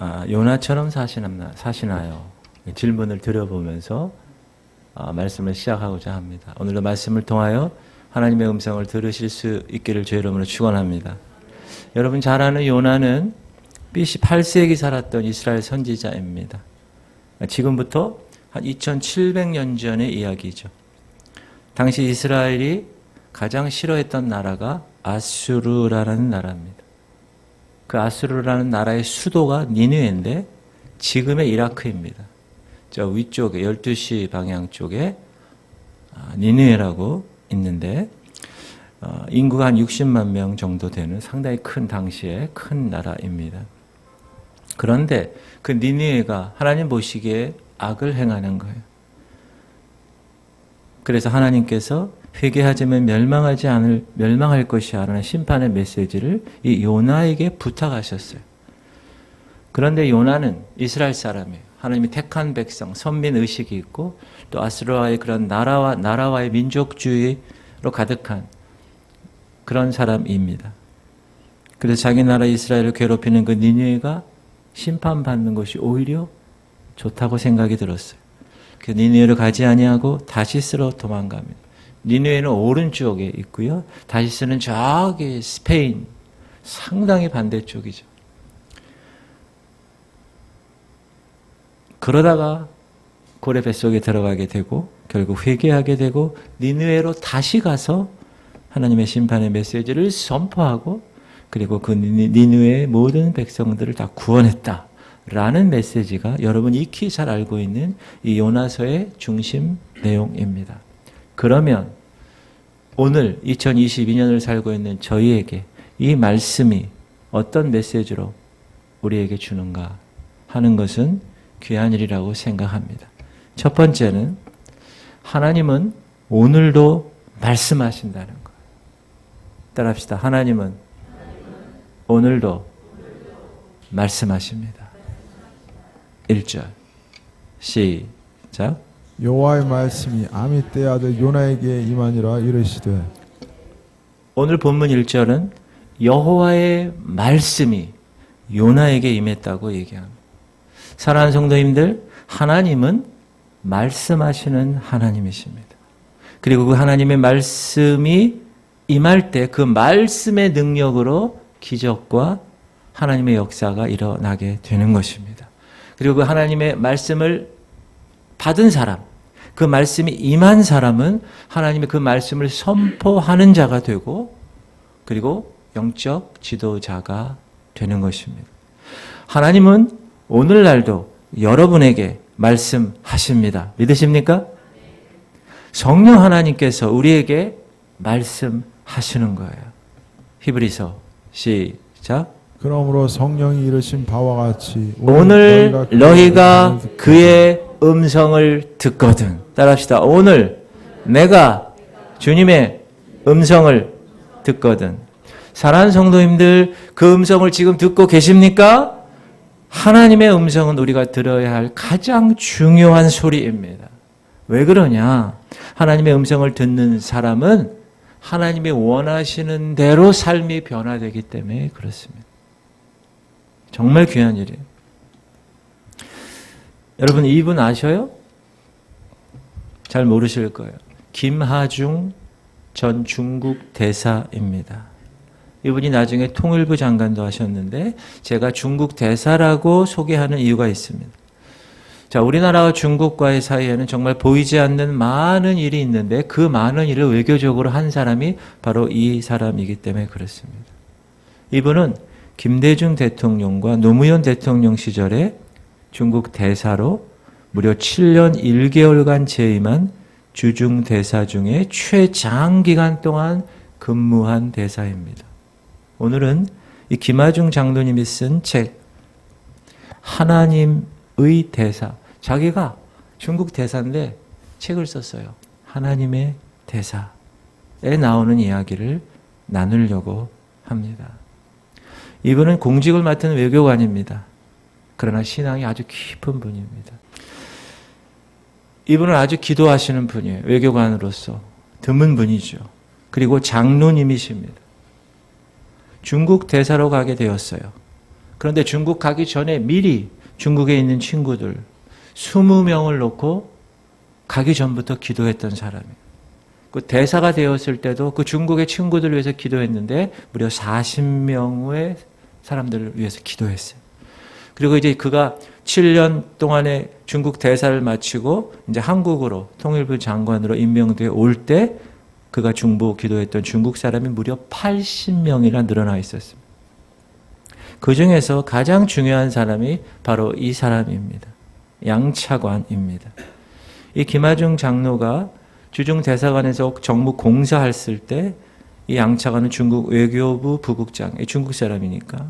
요나처럼 사시나요? 질문을 드려보면서 말씀을 시작하고자 합니다. 오늘도 말씀을 통하여 하나님의 음성을 들으실 수 있기를 주의 이름으로 축원합니다. 여러분 잘 아는 요나는 BC 8세기 살았던 이스라엘 선지자입니다. 지금부터 한 2700년 전의 이야기죠. 당시 이스라엘이 가장 싫어했던 나라가 아수르라는 나라입니다. 그 아수르라는 나라의 수도가 니느웨인데 지금의 이라크입니다. 저 위쪽에 12시 방향 쪽에 니느웨라고 있는데 인구가 한 60만 명 정도 되는 상당히 큰 당시에 큰 나라입니다. 그런데 그 니느웨가 하나님 보시기에 악을 행하는 거예요. 그래서 하나님께서 회개하자면 멸망할 것이야 라는 심판의 메시지를 이 요나에게 부탁하셨어요. 그런데 요나는 이스라엘 사람이에요. 하나님이 택한 백성, 선민 의식이 있고 또 아수르와의 그런 나라와의 민족주의로 가득한 그런 사람입니다. 그래서 자기 나라 이스라엘을 괴롭히는 그 니느웨가 심판받는 것이 오히려 좋다고 생각이 들었어요. 그래서 니느웨로 가지 아니하고 다시스로 도망갑니다. 니느웨는 오른쪽에 있고요. 다시스는 저기 스페인 상당히 반대쪽이죠. 그러다가 고래 뱃속에 들어가게 되고 결국 회개하게 되고 니느웨로 다시 가서 하나님의 심판의 메시지를 선포하고 그리고 그 니느웨의 모든 백성들을 다 구원했다라는 메시지가 여러분 익히 잘 알고 있는 이 요나서의 중심 내용입니다. 그러면 오늘 2022년을 살고 있는 저희에게 이 말씀이 어떤 메시지로 우리에게 주는가 하는 것은 귀한 일이라고 생각합니다. 첫 번째는 하나님은 오늘도 말씀하신다는 거예요. 따라합시다. 하나님은 오늘도 말씀하십니다. 1절 시작. 여호와의 말씀이 아미떼 아들 요나에게 임하니라 이르시되. 오늘 본문 1절은 여호와의 말씀이 요나에게 임했다고 얘기합니다. 사랑하는 성도님들, 하나님은 말씀하시는 하나님이십니다. 그리고 그 하나님의 말씀이 임할 때 그 말씀의 능력으로 기적과 하나님의 역사가 일어나게 되는 것입니다. 그리고 그 하나님의 말씀을 받은 사람, 그 말씀이 임한 사람은 하나님의 그 말씀을 선포하는 자가 되고 그리고 영적 지도자가 되는 것입니다. 하나님은 오늘날도 여러분에게 말씀하십니다. 믿으십니까? 성령 하나님께서 우리에게 말씀하시는 거예요. 히브리서 시작. 그러므로 성령이 이르신 바와 같이 오늘 너희가 그의 음성을 듣거든. 따라합시다. 오늘 내가 주님의 음성을 듣거든. 사랑하는 성도님들, 그 음성을 지금 듣고 계십니까? 하나님의 음성은 우리가 들어야 할 가장 중요한 소리입니다. 왜 그러냐? 하나님의 음성을 듣는 사람은 하나님이 원하시는 대로 삶이 변화되기 때문에 그렇습니다. 정말 귀한 일이에요. 여러분 이분 아셔요? 잘 모르실 거예요. 김하중 전 중국 대사입니다. 이분이 나중에 통일부 장관도 하셨는데 제가 중국 대사라고 소개하는 이유가 있습니다. 자, 우리나라와 중국과의 사이에는 정말 보이지 않는 많은 일이 있는데 그 많은 일을 외교적으로 한 사람이 바로 이 사람이기 때문에 그렇습니다. 이분은 김대중 대통령과 노무현 대통령 시절에 중국 대사로 무려 7년 1개월간 재임한 주중 대사 중에 최장기간 동안 근무한 대사입니다. 오늘은 이 김하중 장로님이 쓴 책 하나님의 대사, 자기가 중국 대사인데 책을 썼어요. 하나님의 대사에 나오는 이야기를 나누려고 합니다. 이분은 공직을 맡은 외교관입니다. 그러나 신앙이 아주 깊은 분입니다. 이분은 아주 기도하시는 분이에요. 외교관으로서 드문 분이죠. 그리고 장로님이십니다. 중국 대사로 가게 되었어요. 그런데 중국 가기 전에 미리 중국에 있는 친구들 20명을 놓고 가기 전부터 기도했던 사람이에요. 그 대사가 되었을 때도 그 중국의 친구들을 위해서 기도했는데 무려 40명의 사람들을 위해서 기도했어요. 그리고 이제 그가 7년 동안의 중국 대사를 마치고 이제 한국으로 통일부 장관으로 임명되어 올 때 그가 중보 기도했던 중국 사람이 무려 80명이나 늘어나 있었습니다. 그 중에서 가장 중요한 사람이 바로 이 사람입니다. 양차관입니다. 이 김하중 장로가 주중 대사관에서 정무 공사했을 때 이 양차관은 중국 외교부 부국장, 중국 사람이니까.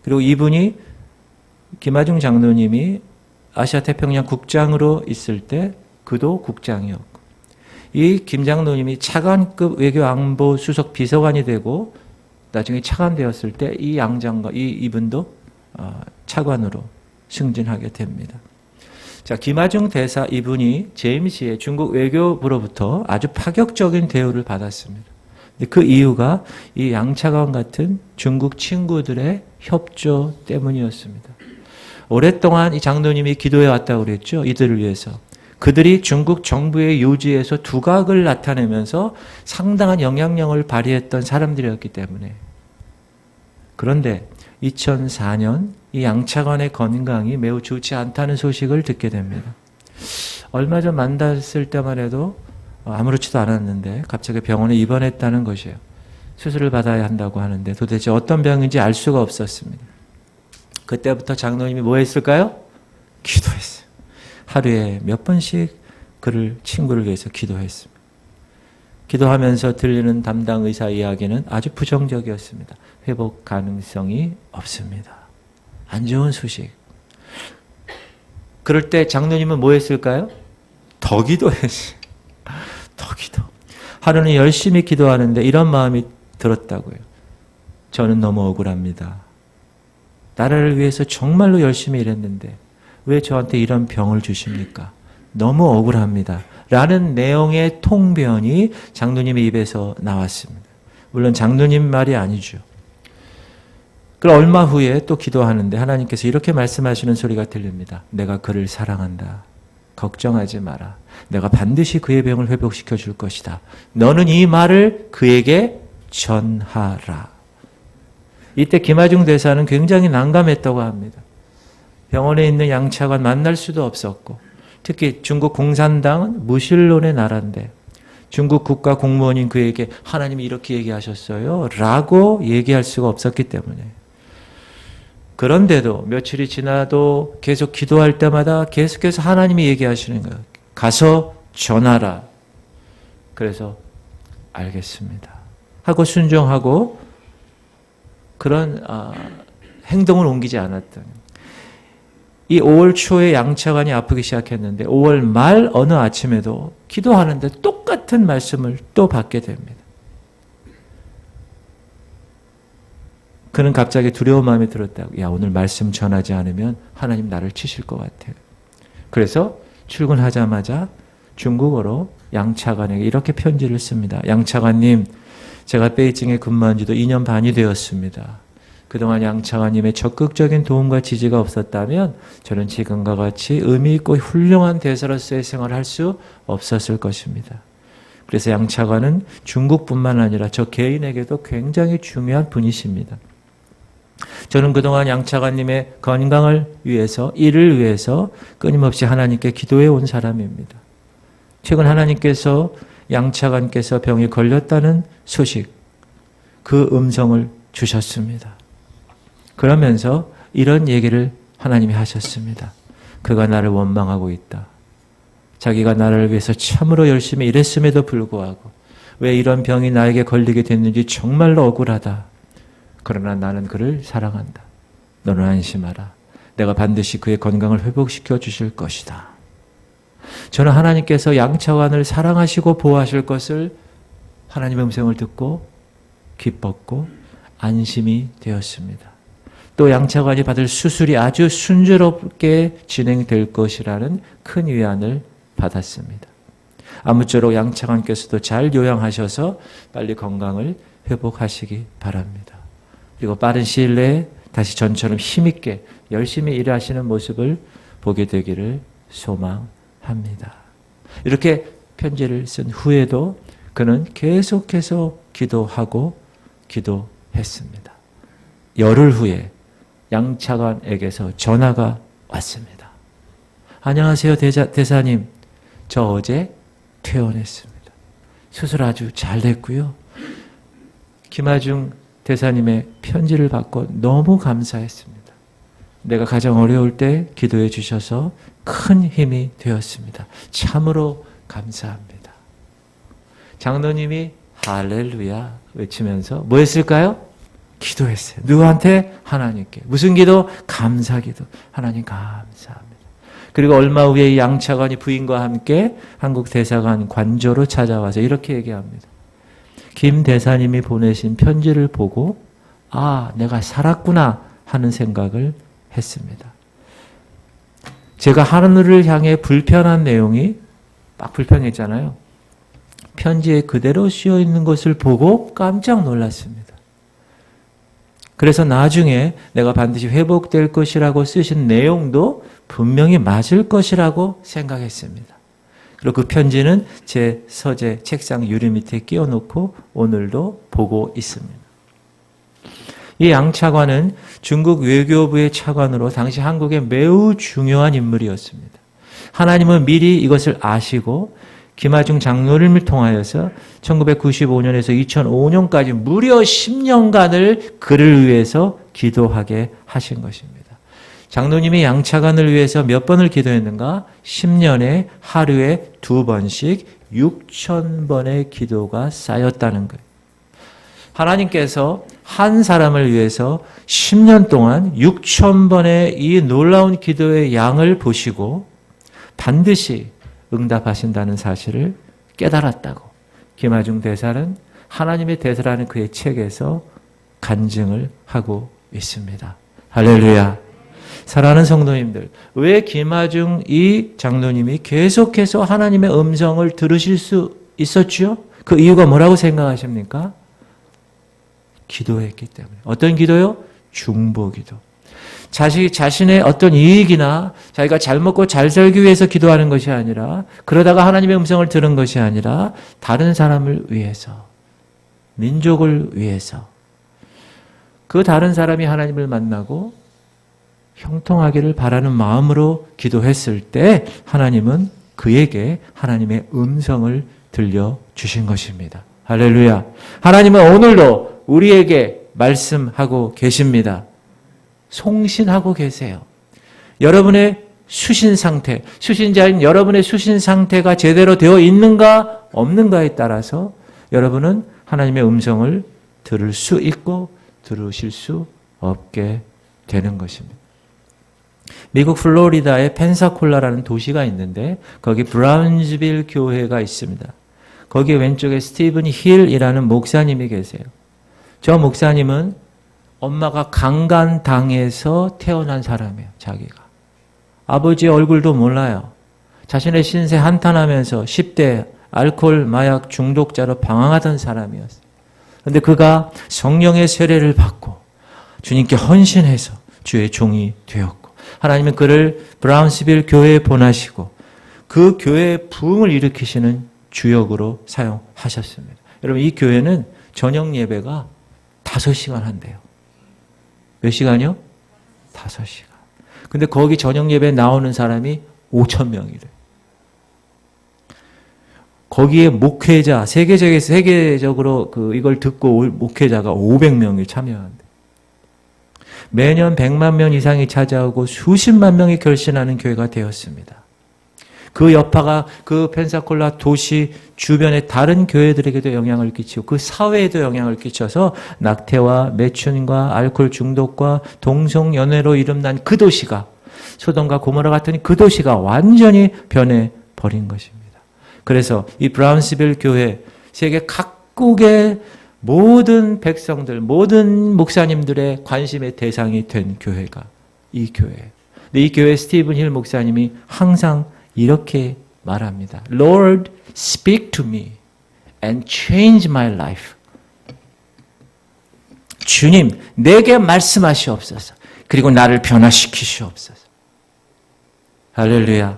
그리고 이분이 김하중 장로님이 아시아 태평양 국장으로 있을 때 그도 국장이었고, 이 김 장로님이 차관급 외교안보 수석 비서관이 되고 나중에 차관되었을 때 이 양장관, 이분도 차관으로 승진하게 됩니다. 자, 김하중 대사 이분이 제임스의 중국 외교부로부터 아주 파격적인 대우를 받았습니다. 그 이유가 이 양차관 같은 중국 친구들의 협조 때문이었습니다. 오랫동안 이 장로님이 기도해 왔다고 그랬죠. 이들을 위해서. 그들이 중국 정부의 요지에서 두각을 나타내면서 상당한 영향력을 발휘했던 사람들이었기 때문에. 그런데 2004년 이 양차관의 건강이 매우 좋지 않다는 소식을 듣게 됩니다. 얼마 전 만났을 때만 해도 아무렇지도 않았는데 갑자기 병원에 입원했다는 것이에요. 수술을 받아야 한다고 하는데 도대체 어떤 병인지 알 수가 없었습니다. 그때부터 장로님이 뭐 했을까요? 기도했어요. 하루에 몇 번씩 친구를 위해서 기도했습니다. 기도하면서 들리는 담당 의사 이야기는 아주 부정적이었습니다. 회복 가능성이 없습니다. 안 좋은 소식. 그럴 때 장로님은 뭐 했을까요? 더 기도했어요. 더 기도. 하루는 열심히 기도하는데 이런 마음이 들었다고요. 저는 너무 억울합니다. 나라를 위해서 정말로 열심히 일했는데 왜 저한테 이런 병을 주십니까? 너무 억울합니다. 라는 내용의 통변이 장로님의 입에서 나왔습니다. 물론 장로님 말이 아니죠. 그럼 얼마 후에 또 기도하는데 하나님께서 이렇게 말씀하시는 소리가 들립니다. 내가 그를 사랑한다. 걱정하지 마라. 내가 반드시 그의 병을 회복시켜 줄 것이다. 너는 이 말을 그에게 전하라. 이때 김하중 대사는 굉장히 난감했다고 합니다. 병원에 있는 양차관 만날 수도 없었고, 특히 중국 공산당은 무신론의 나라인데 중국 국가 공무원인 그에게 하나님이 이렇게 얘기하셨어요 라고 얘기할 수가 없었기 때문에. 그런데도 며칠이 지나도 계속 기도할 때마다 계속해서 하나님이 얘기하시는 거예요. 가서 전하라. 그래서 알겠습니다 하고 순종하고 그런 행동을 옮기지 않았던, 이 5월 초에 양차관이 아프기 시작했는데 5월 말 어느 아침에도 기도하는데 똑같은 말씀을 또 받게 됩니다. 그는 갑자기 두려운 마음이 들었다고. 야, 오늘 말씀 전하지 않으면 하나님 나를 치실 것 같아요. 그래서 출근하자마자 중국어로 양차관에게 이렇게 편지를 씁니다. 양차관님, 제가 베이징에 근무한 지도 2년 반이 되었습니다. 그동안 양차관님의 적극적인 도움과 지지가 없었다면 저는 지금과 같이 의미 있고 훌륭한 대사로서의 생활을 할 수 없었을 것입니다. 그래서 양차관은 중국뿐만 아니라 저 개인에게도 굉장히 중요한 분이십니다. 저는 그동안 양차관님의 건강을 위해서, 일을 위해서 끊임없이 하나님께 기도해 온 사람입니다. 최근 하나님께서 양차관께서 병에 걸렸다는 소식, 그 음성을 주셨습니다. 그러면서 이런 얘기를 하나님이 하셨습니다. 그가 나를 원망하고 있다. 자기가 나를 위해서 참으로 열심히 일했음에도 불구하고 왜 이런 병이 나에게 걸리게 됐는지 정말로 억울하다. 그러나 나는 그를 사랑한다. 너는 안심하라. 내가 반드시 그의 건강을 회복시켜 주실 것이다. 저는 하나님께서 양차관을 사랑하시고 보호하실 것을 하나님의 음성을 듣고 기뻤고 안심이 되었습니다. 또 양차관이 받을 수술이 아주 순조롭게 진행될 것이라는 큰 위안을 받았습니다. 아무쪼록 양차관께서도 잘 요양하셔서 빨리 건강을 회복하시기 바랍니다. 그리고 빠른 시일 내에 다시 전처럼 힘있게 열심히 일하시는 모습을 보게 되기를 소망합니다. 이렇게 편지를 쓴 후에도 그는 계속해서 기도하고 기도했습니다. 열흘 후에 양차관에게서 전화가 왔습니다. 안녕하세요, 대사님. 저 어제 퇴원했습니다. 수술 아주 잘 됐고요. 김하중 대사님의 편지를 받고 너무 감사했습니다. 내가 가장 어려울 때 기도해 주셔서 큰 힘이 되었습니다. 참으로 감사합니다. 장로님이 할렐루야 외치면서 뭐 했을까요? 기도했어요. 누구한테? 하나님께. 무슨 기도? 감사 기도. 하나님 감사합니다. 그리고 얼마 후에 이 양차관이 부인과 함께 한국 대사관 관저로 찾아와서 이렇게 얘기합니다. 김 대사님이 보내신 편지를 보고 아, 내가 살았구나 하는 생각을 했습니다. 제가 하늘을 향해 불편한 내용이 막 불편했잖아요. 편지에 그대로 씌어 있는 것을 보고 깜짝 놀랐습니다. 그래서 나중에 내가 반드시 회복될 것이라고 쓰신 내용도 분명히 맞을 것이라고 생각했습니다. 그리고 그 편지는 제 서재 책상 유리 밑에 끼워놓고 오늘도 보고 있습니다. 이 양차관은 중국 외교부의 차관으로 당시 한국에 매우 중요한 인물이었습니다. 하나님은 미리 이것을 아시고 김하중 장로님을 통하여서 1995년에서 2005년까지 무려 10년간을 그를 위해서 기도하게 하신 것입니다. 장로님이 양차관을 위해서 몇 번을 기도했는가? 10년에 하루에 2번씩 6,000번의 기도가 쌓였다는 거예요. 하나님께서 한 사람을 위해서 10년 동안 6,000번의 이 놀라운 기도의 양을 보시고 반드시 응답하신다는 사실을 깨달았다고 김하중 대사는 하나님의 대사라는 그의 책에서 간증을 하고 있습니다. 할렐루야. 사랑하는 성도님들, 왜 김하중 이 장로님이 계속해서 하나님의 음성을 들으실 수 있었지요? 그 이유가 뭐라고 생각하십니까? 기도했기 때문에. 어떤 기도요? 중보기도. 자신의 어떤 이익이나 자기가 잘 먹고 잘 살기 위해서 기도하는 것이 아니라 그러다가 하나님의 음성을 들은 것이 아니라 다른 사람을 위해서, 민족을 위해서 그 다른 사람이 하나님을 만나고 형통하기를 바라는 마음으로 기도했을 때 하나님은 그에게 하나님의 음성을 들려주신 것입니다. 할렐루야. 하나님은 오늘도 우리에게 말씀하고 계십니다. 송신하고 계세요. 여러분의 수신 상태, 수신자인 여러분의 수신 상태가 제대로 되어 있는가 없는가에 따라서 여러분은 하나님의 음성을 들을 수 있고 들으실 수 없게 되는 것입니다. 미국 플로리다에 펜사콜라라는 도시가 있는데 거기 브라운즈빌 교회가 있습니다. 거기 왼쪽에 스티븐 힐이라는 목사님이 계세요. 저 목사님은 엄마가 강간당해서 태어난 사람이에요. 자기가. 아버지의 얼굴도 몰라요. 자신의 신세 한탄하면서 10대 알코올 마약 중독자로 방황하던 사람이었어요. 그런데 그가 성령의 세례를 받고 주님께 헌신해서 주의 종이 되었고 하나님은 그를 브라운스빌 교회에 보내시고 그 교회의 부흥을 일으키시는 주역으로 사용하셨습니다. 여러분 이 교회는 저녁 예배가 5시간 한대요. 몇 시간이요? 5시간. 근데 거기 저녁 예배에 나오는 사람이 5,000명이래. 거기에 목회자, 세계적으로 이걸 듣고 목회자가 500명이 참여한대. 매년 100만 명 이상이 찾아오고 수십만 명이 결신하는 교회가 되었습니다. 그 여파가 그 펜사콜라 도시 주변의 다른 교회들에게도 영향을 끼치고 그 사회에도 영향을 끼쳐서 낙태와 매춘과 알코올 중독과 동성연애로 이름난 그 도시가 소돔과 고모라 같은 그 도시가 완전히 변해버린 것입니다. 그래서 이 브라운스빌 교회 세계 각국의 모든 백성들, 모든 목사님들의 관심의 대상이 된 교회가 이 교회예요. 근데 이 교회 스티븐 힐 목사님이 항상 이렇게 말합니다. Lord, speak to me and change my life. 주님, 내게 말씀하시옵소서. 그리고 나를 변화시키시옵소서. 할렐루야.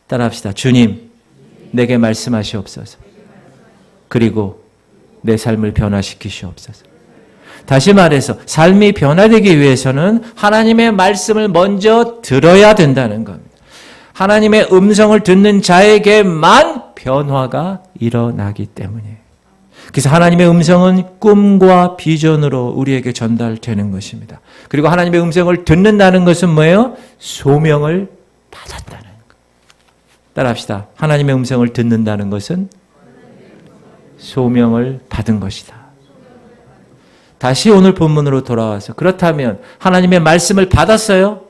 따라합시다. 주님, 내게 말씀하시옵소서. 그리고 내 삶을 변화시키시옵소서. 다시 말해서 삶이 변화되기 위해서는 하나님의 말씀을 먼저 들어야 된다는 겁니다. 하나님의 음성을 듣는 자에게만 변화가 일어나기 때문이에요. 그래서 하나님의 음성은 꿈과 비전으로 우리에게 전달되는 것입니다. 그리고 하나님의 음성을 듣는다는 것은 뭐예요? 소명을 받았다는 것. 따라합시다. 하나님의 음성을 듣는다는 것은 소명을 받은 것이다. 다시 오늘 본문으로 돌아와서 그렇다면 하나님의 말씀을 받았어요?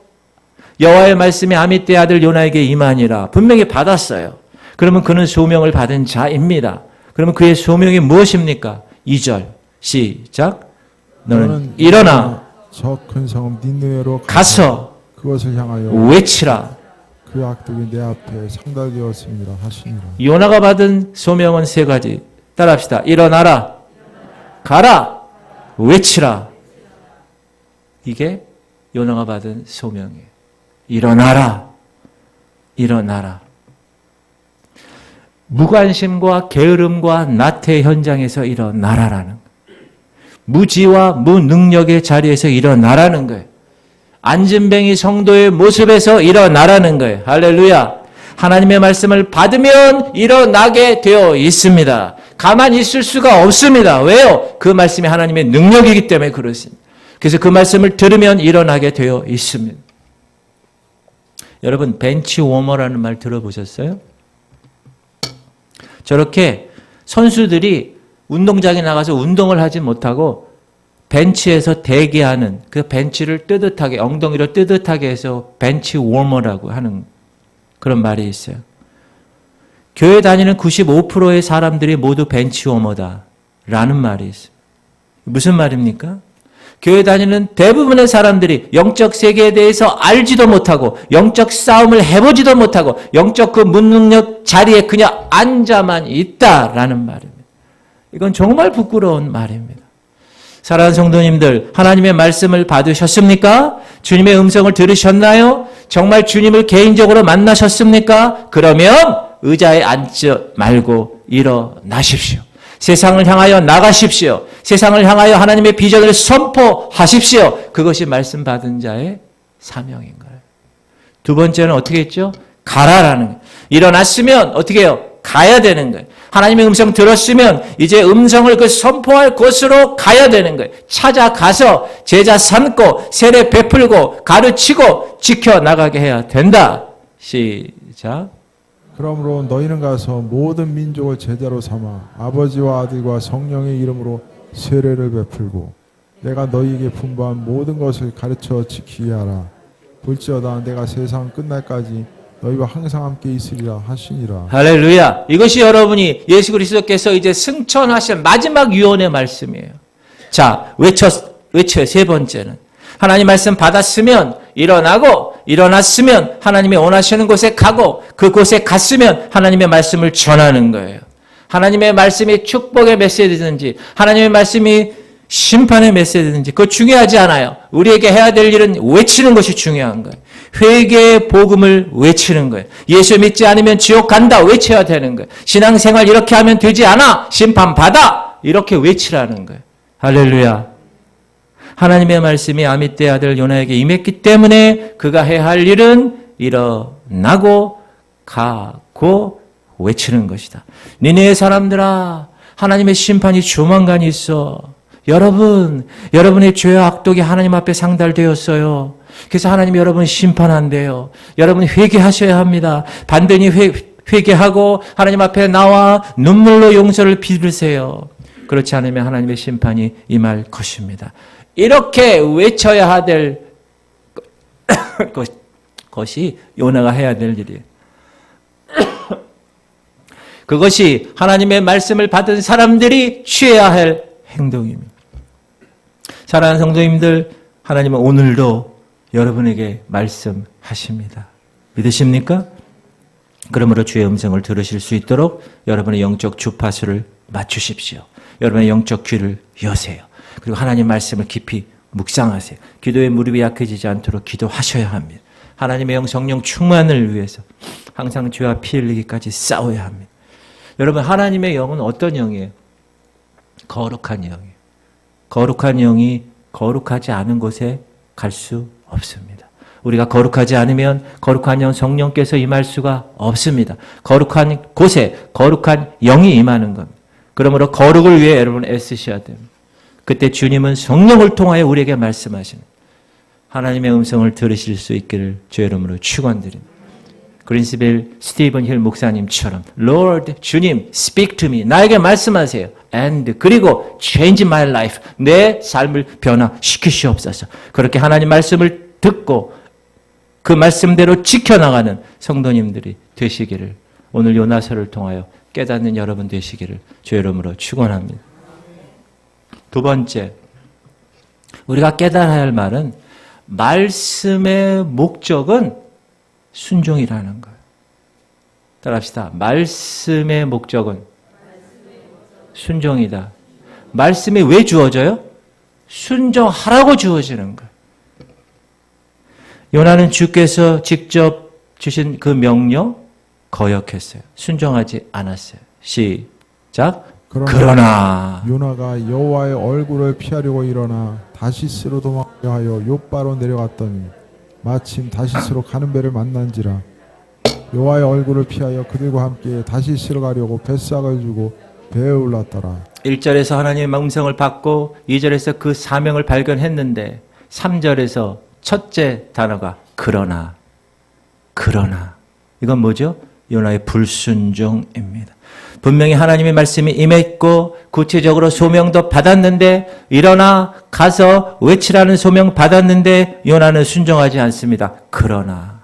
여호와의 말씀이 아미떼의 아들 요나에게 임하니라. 분명히 받았어요. 그러면 그는 소명을 받은 자입니다. 그러면 그의 소명이 무엇입니까? 2절 시작. 너는 일어나 저 큰 성읍 닌느웨로 가서 그것을 향하여 외치라. 그 악독이 내 앞에 상달되었습니다 하시니라. 요나가 받은 소명은 3가지. 따라합시다. 일어나라. 가라. 외치라. 이게 요나가 받은 소명이에요. 일어나라. 일어나라. 무관심과 게으름과 나태 현장에서 일어나라라는 거예요. 무지와 무능력의 자리에서 일어나라는 거예요. 안진뱅이 성도의 모습에서 일어나라는 거예요. 할렐루야. 하나님의 말씀을 받으면 일어나게 되어 있습니다. 가만히 있을 수가 없습니다. 왜요? 그 말씀이 하나님의 능력이기 때문에 그렇습니다. 그래서 그 말씀을 들으면 일어나게 되어 있습니다. 여러분 벤치 워머라는 말 들어보셨어요? 저렇게 선수들이 운동장에 나가서 운동을 하지 못하고 벤치에서 대기하는 그 벤치를 뜨뜻하게 엉덩이를 뜨뜻하게 해서 벤치 워머라고 하는 그런 말이 있어요. 교회 다니는 95%의 사람들이 모두 벤치 워머다 라는 말이 있어요. 무슨 말입니까? 교회 다니는 대부분의 사람들이 영적 세계에 대해서 알지도 못하고 영적 싸움을 해보지도 못하고 영적 그 무능력 자리에 그냥 앉아만 있다라는 말입니다. 이건 정말 부끄러운 말입니다. 사랑하는 성도님들, 하나님의 말씀을 받으셨습니까? 주님의 음성을 들으셨나요? 정말 주님을 개인적으로 만나셨습니까? 그러면 의자에 앉지 말고 일어나십시오. 세상을 향하여 나가십시오. 세상을 향하여 하나님의 비전을 선포하십시오. 그것이 말씀 받은 자의 사명인 거예요. 2번째는 어떻게 했죠? 가라라는 거예요. 일어났으면 어떻게 해요? 가야 되는 거예요. 하나님의 음성 들었으면 이제 음성을 그 선포할 곳으로 가야 되는 거예요. 찾아가서 제자 삼고 세례 베풀고 가르치고 지켜나가게 해야 된다. 시작. 그러므로 너희는 가서 모든 민족을 제자로 삼아 아버지와 아들과 성령의 이름으로 세례를 베풀고 내가 너희에게 분부한 모든 것을 가르쳐 지키게 하라. 볼지어다 내가 세상 끝날까지 너희와 항상 함께 있으리라 하시니라. 할렐루야. 이것이 여러분이 예수 그리스도께서 이제 승천하신 마지막 유언의 말씀이에요. 자, 외쳐요. 3번째는. 하나님 말씀 받았으면 일어나고 일어났으면 하나님이 원하시는 곳에 가고 그곳에 갔으면 하나님의 말씀을 전하는 거예요. 하나님의 말씀이 축복의 메시지든지 하나님의 말씀이 심판의 메시지든지 그거 중요하지 않아요. 우리에게 해야 될 일은 외치는 것이 중요한 거예요. 회개의 복음을 외치는 거예요. 예수 믿지 않으면 지옥 간다 외쳐야 되는 거예요. 신앙생활 이렇게 하면 되지 않아 심판받아 이렇게 외치라는 거예요. 할렐루야. 하나님의 말씀이 아미떼의 아들 요나에게 임했기 때문에 그가 해야 할 일은 일어나고 가고 외치는 것이다. 니네의 사람들아 하나님의 심판이 조만간 있어. 여러분의 죄와 악독이 하나님 앞에 상달되었어요. 그래서 하나님이 여러분 심판한대요. 여러분 회개하셔야 합니다. 반드시 회개하고 하나님 앞에 나와 눈물로 용서를 빌으세요. 그렇지 않으면 하나님의 심판이 임할 것입니다. 이렇게 외쳐야 될 것이 요나가 해야 될 일이에요. 그것이 하나님의 말씀을 받은 사람들이 취해야 할 행동입니다. 사랑하는 성도님들, 하나님은 오늘도 여러분에게 말씀하십니다. 믿으십니까? 그러므로 주의 음성을 들으실 수 있도록 여러분의 영적 주파수를 맞추십시오. 여러분의 영적 귀를 여세요. 그리고 하나님 말씀을 깊이 묵상하세요. 기도의 무릎이 약해지지 않도록 기도하셔야 합니다. 하나님의 영 성령 충만을 위해서 항상 죄와 피 흘리기까지 싸워야 합니다. 여러분, 하나님의 영은 어떤 영이에요? 거룩한 영이에요. 거룩한 영이 거룩하지 않은 곳에 갈 수 없습니다. 우리가 거룩하지 않으면 거룩한 영 성령께서 임할 수가 없습니다. 거룩한 곳에 거룩한 영이 임하는 겁니다. 그러므로 거룩을 위해 여러분 애쓰셔야 됩니다. 그때 주님은 성령을 통하여 우리에게 말씀하시는 하나님의 음성을 들으실 수 있기를 주의 이름으로 축원드립니다. 그린스빌 스티븐 힐 목사님처럼 Lord, 주님, speak to me. 나에게 말씀하세요. And 그리고 change my life. 내 삶을 변화시키시옵소서. 그렇게 하나님 말씀을 듣고 그 말씀대로 지켜나가는 성도님들이 되시기를 오늘 요나서를 통하여 깨닫는 여러분 되시기를 주의 이름으로 축원합니다. 두 번째, 우리가 깨달아야 할 말은 말씀의 목적은 순종이라는 거예요. 따라합시다. 말씀의 목적은 순종이다. 말씀이 왜 주어져요? 순종하라고 주어지는 거예요. 요나는 주께서 직접 주신 그 명령 거역했어요. 순종하지 않았어요. 시작. 그러나 요나가 여호와의 얼굴을 피하려고 일어나 다시스로 도망하려 하여 욥바로 내려갔더니 마침 다시스로 가는 배를 만난지라 여호와의 얼굴을 피하여 그들과 함께 다시스로 가려고 뱃삭을 주고 배에 올랐더라. 1절에서 하나님의 음성을 받고 2절에서 그 사명을 발견했는데 3절에서 첫째 단어가 그러나 이건 뭐죠? 요나의 불순종입니다. 분명히 하나님의 말씀이 임했고 구체적으로 소명도 받았는데 일어나 가서 외치라는 소명 받았는데 요나는 순종하지 않습니다. 그러나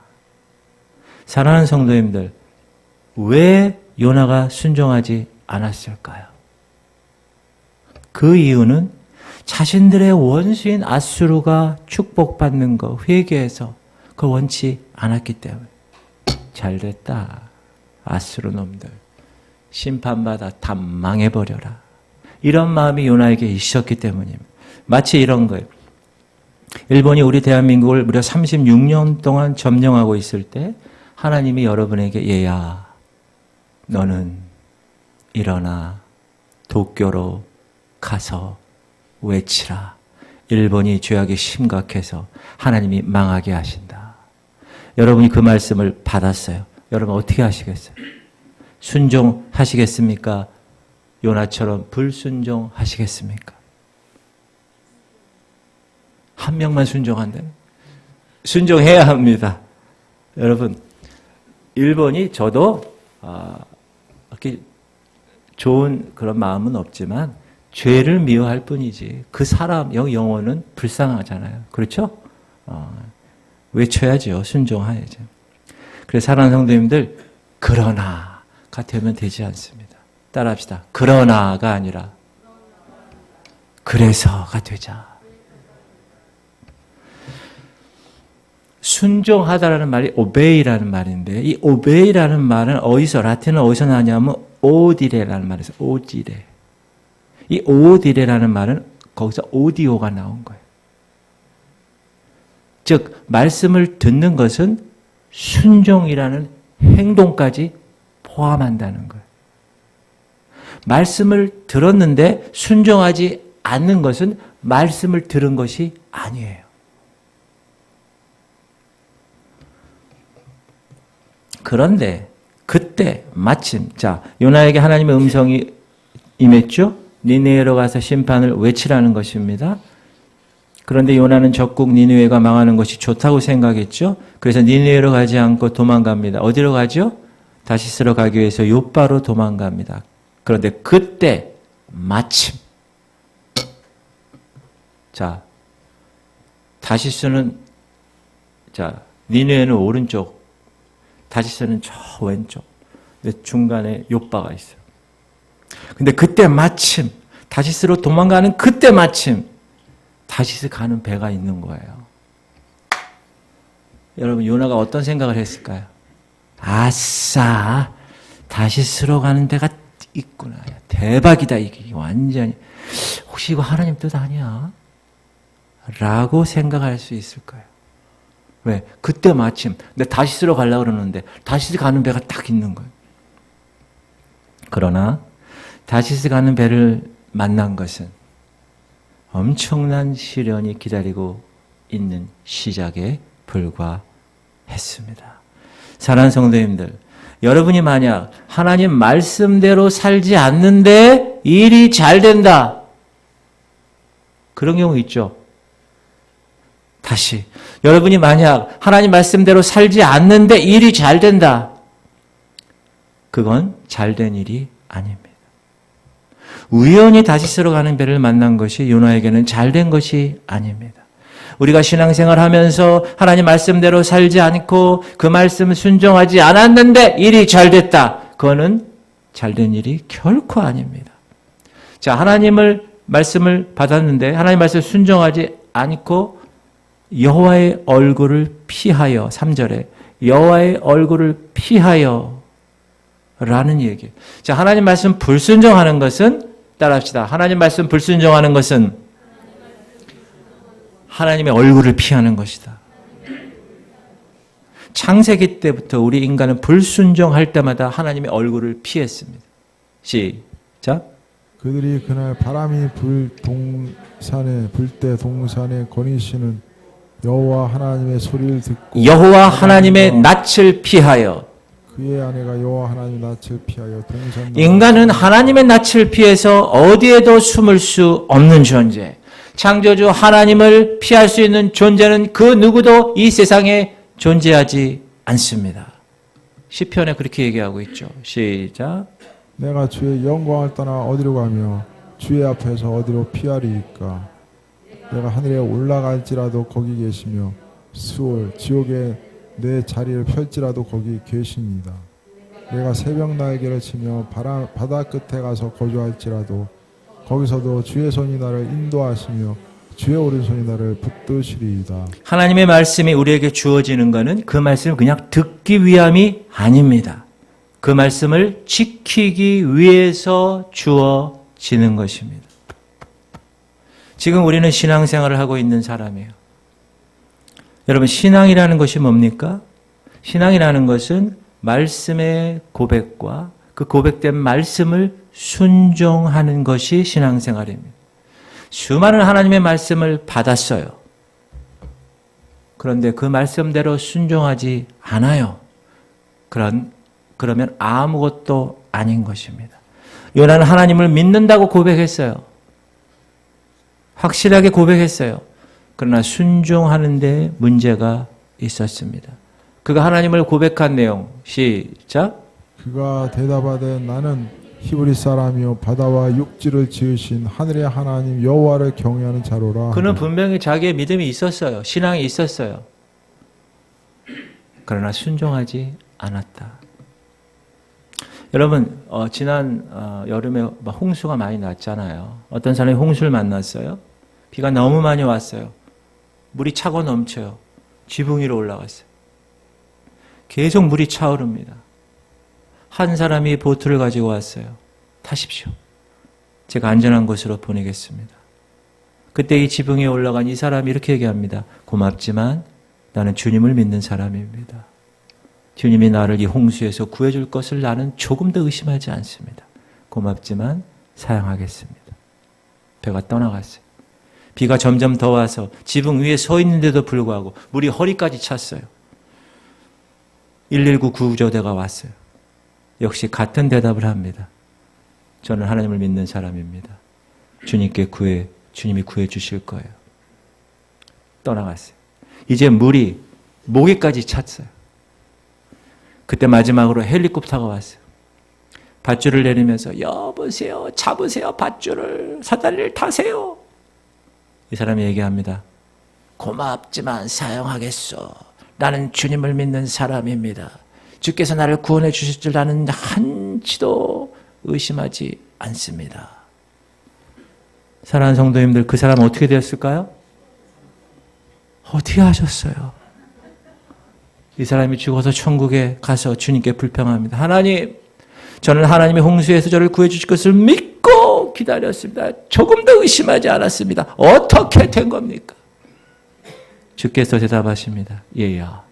사랑하는 성도님들, 왜 요나가 순종하지 않았을까요? 그 이유는 자신들의 원수인 아수르가 축복받는 거 회개해서 그걸 원치 않았기 때문에. 잘됐다. 아수르 놈들. 심판받아 다 망해버려라. 이런 마음이 요나에게 있었기 때문입니다. 마치 이런 거예요. 일본이 우리 대한민국을 무려 36년 동안 점령하고 있을 때 하나님이 여러분에게 얘야 너는 일어나 도쿄로 가서 외치라. 일본이 죄악이 심각해서 하나님이 망하게 하신다. 여러분이 그 말씀을 받았어요. 여러분 어떻게 하시겠어요? 순종하시겠습니까? 요나처럼 불순종하시겠습니까? 한 명만 순종한다. 순종해야 합니다. 여러분, 일본이 저도 이렇게 좋은 그런 마음은 없지만 죄를 미워할 뿐이지 그 사람 영혼은 불쌍하잖아요. 그렇죠? 외쳐야죠. 순종해야죠. 그래서 사랑하는 성도님들, 그러나가 되면 되지 않습니다. 따라합시다. 그러나가 아니라 그래서가 되자. 순종하다라는 말이 obey라는 말인데 이 obey라는 말은 라틴은 어디서 나냐면 오디레라는 말에서 오디레. 이 오디레라는 말은 거기서 오디오가 나온 거예요. 즉 말씀을 듣는 것은 순종이라는 행동까지 포함한다는 거예요. 말씀을 들었는데 순종하지 않는 것은 말씀을 들은 것이 아니에요. 그런데 그때 마침 요나에게 하나님의 음성이 임했죠. 니느웨로 가서 심판을 외치라는 것입니다. 그런데 요나는 적국 니느웨가 망하는 것이 좋다고 생각했죠. 그래서 니느웨로 가지 않고 도망갑니다. 어디로 가죠? 다시스로 가기 위해서 욥바로 도망갑니다. 그런데 그때 마침 다시스는 니느웨는 오른쪽, 다시스는 저 왼쪽. 근데 중간에 욥바가 있어요. 근데 그때 마침 다시스로 도망가는 그때 마침 다시스 가는 배가 있는 거예요. 여러분 요나가 어떤 생각을 했을까요? 아싸, 다시스로 가는 데가 있구나. 대박이다. 이게 완전히. 혹시 혹시 이거 하나님 뜻 아니야? 라고 생각할 수 있을 거예요. 왜? 그때 마침 내가 다시스로 가려고 그러는데 다시스 가는 배가 딱 있는 거예요. 그러나 다시스 가는 배를 만난 것은 엄청난 시련이 기다리고 있는 시작에 불과했습니다. 사랑하는 성도님들, 여러분이 만약 하나님 말씀대로 살지 않는데 일이 잘 된다. 그런 경우 있죠. 다시, 여러분이 만약 하나님 말씀대로 살지 않는데 일이 잘 된다. 그건 잘된 일이 아닙니다. 우연히 다시스로 가는 배를 만난 것이 요나에게는 잘된 것이 아닙니다. 우리가 신앙생활 하면서 하나님 말씀대로 살지 않고 그 말씀을 순종하지 않았는데 일이 잘 됐다. 그거는 잘된 일이 결코 아닙니다. 자, 하나님을 말씀을 받았는데 하나님 말씀을 순종하지 않고 여호와의 얼굴을 피하여 3절에 여호와의 얼굴을 피하여 라는 얘기예요. 자, 하나님 말씀 불순종하는 것은 따라합시다. 하나님 말씀 불순종하는 것은 하나님의 얼굴을 피하는 것이다. 창세기 때부터 우리 인간은 불순종할 때마다 하나님의 얼굴을 피했습니다. 시작. 그들이 그날 바람이 불 때 동산에 거니시는 여호와 하나님의 소리를 듣고 여호와 하나님의 낯을 피하여 그의 아내가 여호와 하나님의 낯을 피하여 동산 인간은 하나님의 낯을 피해서 어디에도 숨을 수 없는 존재. 창조주 하나님을 피할 수 있는 존재는 그 누구도 이 세상에 존재하지 않습니다. 시편에 그렇게 얘기하고 있죠. 시작. 내가 주의 영광을 떠나 어디로 가며 주의 앞에서 어디로 피하리이까. 내가 하늘에 올라갈지라도 거기 계시며 수월 지옥에 내 자리를 펼지라도 거기 계십니다. 내가 새벽 날개를 치며 바다 끝에 가서 거주할지라도 거기서도 주의 손이 나를 인도하시며 주의 오른손이 나를 붙드시리이다. 하나님의 말씀이 우리에게 주어지는 것은 그 말씀을 그냥 듣기 위함이 아닙니다. 그 말씀을 지키기 위해서 주어지는 것입니다. 지금 우리는 신앙생활을 하고 있는 사람이에요. 여러분, 신앙이라는 것이 뭡니까? 신앙이라는 것은 말씀의 고백과 그 고백된 말씀을 순종하는 것이 신앙생활입니다. 수많은 하나님의 말씀을 받았어요. 그런데 그 말씀대로 순종하지 않아요. 그러면 아무것도 아닌 것입니다. 요나는 하나님을 믿는다고 고백했어요. 확실하게 고백했어요. 그러나 순종하는 데 문제가 있었습니다. 그가 하나님을 고백한 내용, 시작. 그가 대답하되 나는 히브리 사람이요 바다와 육지를 지으신 하늘의 하나님 여호와를 경외하는 자로라. 그는 분명히 자기의 믿음이 있었어요. 신앙이 있었어요. 그러나 순종하지 않았다. 여러분, 지난 여름에 홍수가 많이 났잖아요. 어떤 사람이 홍수를 만났어요. 비가 너무 많이 왔어요. 물이 차고 넘쳐요. 지붕 위로 올라갔어요. 계속 물이 차오릅니다. 한 사람이 보트를 가지고 왔어요. 타십시오. 제가 안전한 곳으로 보내겠습니다. 그때 이 지붕 위에 올라간 이 사람이 이렇게 얘기합니다. 고맙지만 나는 주님을 믿는 사람입니다. 주님이 나를 이 홍수에서 구해줄 것을 나는 조금 더 의심하지 않습니다. 고맙지만 사양하겠습니다. 배가 떠나갔어요. 비가 점점 더 와서 지붕 위에 서 있는데도 불구하고 물이 허리까지 찼어요. 119 구조대가 왔어요. 역시 같은 대답을 합니다. 저는 하나님을 믿는 사람입니다. 주님이 구해 주실 거예요. 떠나갔어요. 이제 물이 목에까지 찼어요. 그때 마지막으로 헬리콥터가 왔어요. 밧줄을 내리면서 여보세요, 잡으세요, 밧줄을, 사다리를 타세요. 이 사람이 얘기합니다. 고맙지만 사용하겠소. 나는 주님을 믿는 사람입니다. 주께서 나를 구원해 주실 줄 나는 한치도 의심하지 않습니다. 사랑하는 성도님들, 그 사람 어떻게 되었을까요? 어떻게 하셨어요? 이 사람이 죽어서 천국에 가서 주님께 불평합니다. 하나님, 저는 하나님의 홍수에서 저를 구해 주실 것을 믿고 기다렸습니다. 조금 더 의심하지 않았습니다. 어떻게 된 겁니까? 주께서 대답하십니다. 얘야,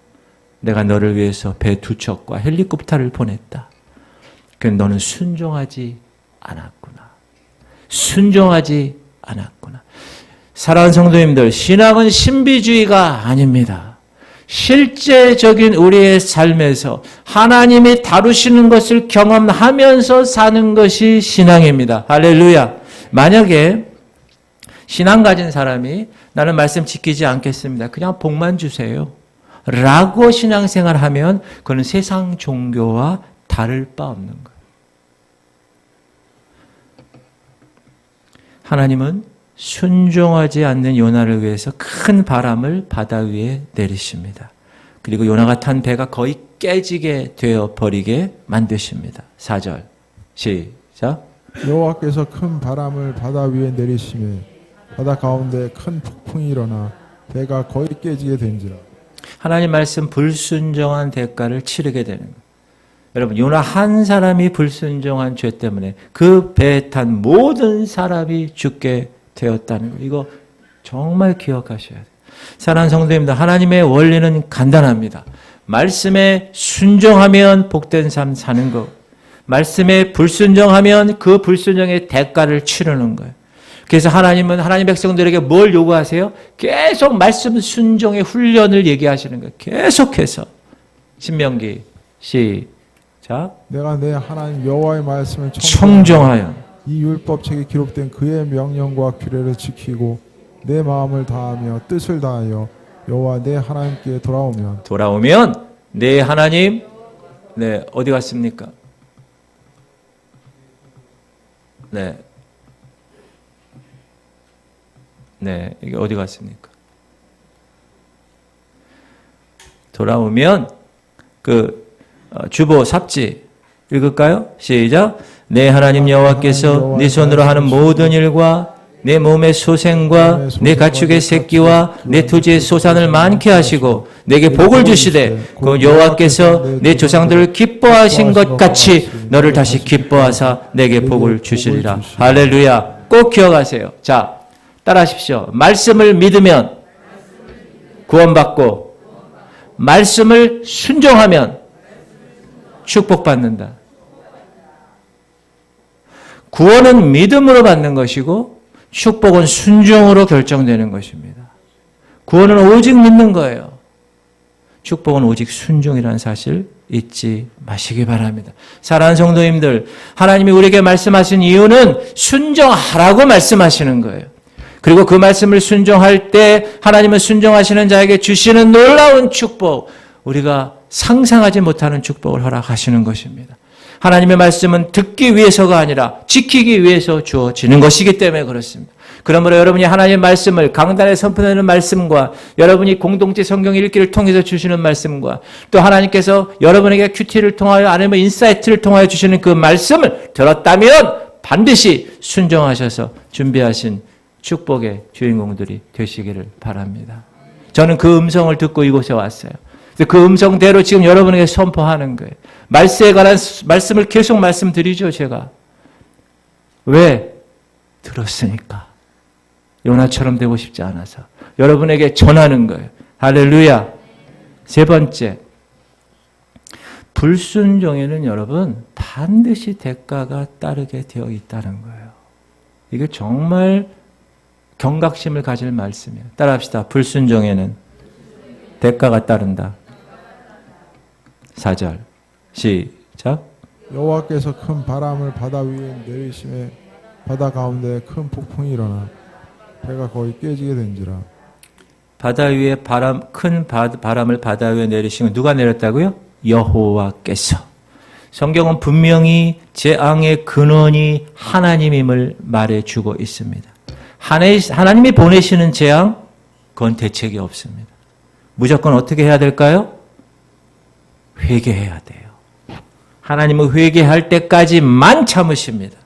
내가 너를 위해서 배 2척과 헬리콥터를 보냈다. 그런데 너는 순종하지 않았구나. 순종하지 않았구나. 사랑하는 성도님들, 신앙은 신비주의가 아닙니다. 실제적인 우리의 삶에서 하나님이 다루시는 것을 경험하면서 사는 것이 신앙입니다. 할렐루야. 만약에 신앙 가진 사람이 나는 말씀 지키지 않겠습니다. 그냥 복만 주세요. 라고 신앙생활 하면 그건 세상 종교와 다를 바 없는 거예요. 하나님은 순종하지 않는 요나를 위해서 큰 바람을 바다 위에 내리십니다. 그리고 요나가 탄 배가 거의 깨지게 되어 버리게 만드십니다. 4절 시작. 여호와께서 큰 바람을 바다 위에 내리시매 바다 가운데 큰 폭풍이 일어나 배가 거의 깨지게 된지라. 하나님 말씀 불순종한 대가를 치르게 되는 거예요. 여러분, 요나 한 사람이 불순종한 죄 때문에 그 배에 탄 모든 사람이 죽게 되었다는 거예요. 이거 정말 기억하셔야 돼요. 사랑하는 성도님들, 하나님의 원리는 간단합니다. 말씀에 순종하면 복된 삶 사는 거, 말씀에 불순종하면 그 불순종의 대가를 치르는 거예요. 그래서 하나님은 하나님 백성들에게 뭘 요구하세요? 계속 말씀 순종의 훈련을 얘기하시는 거예요. 계속해서. 신명기 시작. 내가 내 하나님 여호와의 말씀을 청정하여 이 율법책에 기록된 그의 명령과 규례를 지키고 내 마음을 다하며 뜻을 다하여 여호와 내 하나님께 돌아오면 내 하나님 어디 갔습니까? 이게 어디 갔습니까? 돌아오면 주보 삽지 읽을까요? 시작. 내 하나님 여호와께서 네 손으로 하는 모든 일과 내 몸의 소생과 내 가축의 새끼와 내 토지의 소산을 많게 하시고 내게 복을 주시되 그 여호와께서 내 조상들을 기뻐하신 것 같이 너를 다시 기뻐하사 내게 복을 주시리라. 할렐루야. 꼭 기억하세요. 자, 따라하십시오. 말씀을 믿으면 구원받고 말씀을 순종하면 축복받는다. 구원은 믿음으로 받는 것이고 축복은 순종으로 결정되는 것입니다. 구원은 오직 믿는 거예요. 축복은 오직 순종이라는 사실 잊지 마시기 바랍니다. 사랑하는 성도님들, 하나님이 우리에게 말씀하신 이유는 순종하라고 말씀하시는 거예요. 그리고 그 말씀을 순종할 때 하나님은 순종하시는 자에게 주시는 놀라운 축복, 우리가 상상하지 못하는 축복을 허락하시는 것입니다. 하나님의 말씀은 듣기 위해서가 아니라 지키기 위해서 주어지는 것이기 때문에 그렇습니다. 그러므로 여러분이 하나님의 말씀을 강단에 선포되는 말씀과 여러분이 공동체 성경 읽기를 통해서 주시는 말씀과 또 하나님께서 여러분에게 큐티를 통하여 아니면 인사이트를 통하여 주시는 그 말씀을 들었다면 반드시 순종하셔서 준비하신 축복의 주인공들이 되시기를 바랍니다. 저는 그 음성을 듣고 이곳에 왔어요. 그 음성대로 지금 여러분에게 선포하는 거예요. 말세에 관한 말씀을 계속 말씀드리죠, 제가. 왜? 들었으니까. 요나처럼 되고 싶지 않아서. 여러분에게 전하는 거예요. 할렐루야. 세 번째. 불순종에는 여러분 반드시 대가가 따르게 되어 있다는 거예요. 이게 정말 경각심을 가질 말씀이에요. 따라합시다. 불순종에는 대가가 따른다. 4절 시작. 여호와께서 큰 바람을 바다 위에 내리심에 바다 가운데 큰 폭풍이 일어나 배가 거의 깨지게 된지라. 바다 위에 큰 바람을 바다 위에 내리시면 누가 내렸다고요? 여호와께서. 성경은 분명히 재앙의 근원이 하나님임을 말해주고 있습니다. 하나님이 보내시는 재앙, 그건 대책이 없습니다. 무조건 어떻게 해야 될까요? 회개해야 돼요. 하나님은 회개할 때까지만 참으십니다.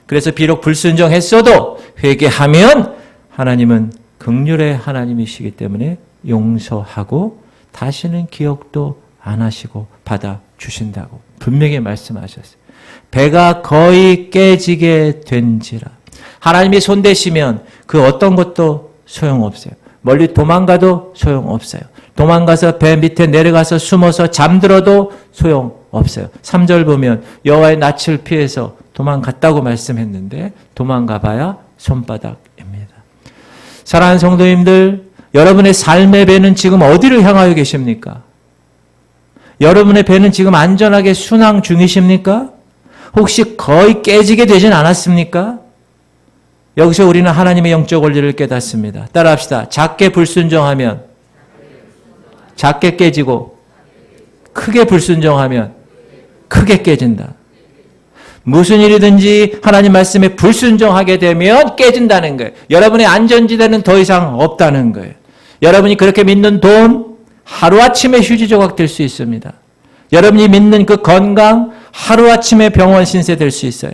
그래서 비록 불순종했어도 회개하면 하나님은 긍휼의 하나님이시기 때문에 용서하고 다시는 기억도 안 하시고 받아주신다고 분명히 말씀하셨어요. 배가 거의 깨지게 된지라. 하나님이 손대시면 그 어떤 것도 소용없어요. 멀리 도망가도 소용없어요. 도망가서 배 밑에 내려가서 숨어서 잠들어도 소용없어요. 3절 보면 여호와의 낯을 피해서 도망갔다고 말씀했는데 도망가봐야 손바닥입니다. 사랑하는 성도님들, 여러분의 삶의 배는 지금 어디를 향하여 계십니까? 여러분의 배는 지금 안전하게 순항 중이십니까? 혹시 거의 깨지게 되진 않았습니까? 여기서 우리는 하나님의 영적 원리를 깨닫습니다. 따라합시다. 작게 불순종하면 작게 깨지고 크게 불순종하면 크게 깨진다. 무슨 일이든지 하나님 말씀에 불순종하게 되면 깨진다는 거예요. 여러분의 안전지대는 더 이상 없다는 거예요. 여러분이 그렇게 믿는 돈, 하루아침에 휴지 조각 될 수 있습니다. 여러분이 믿는 그 건강, 하루아침에 병원 신세 될 수 있어요.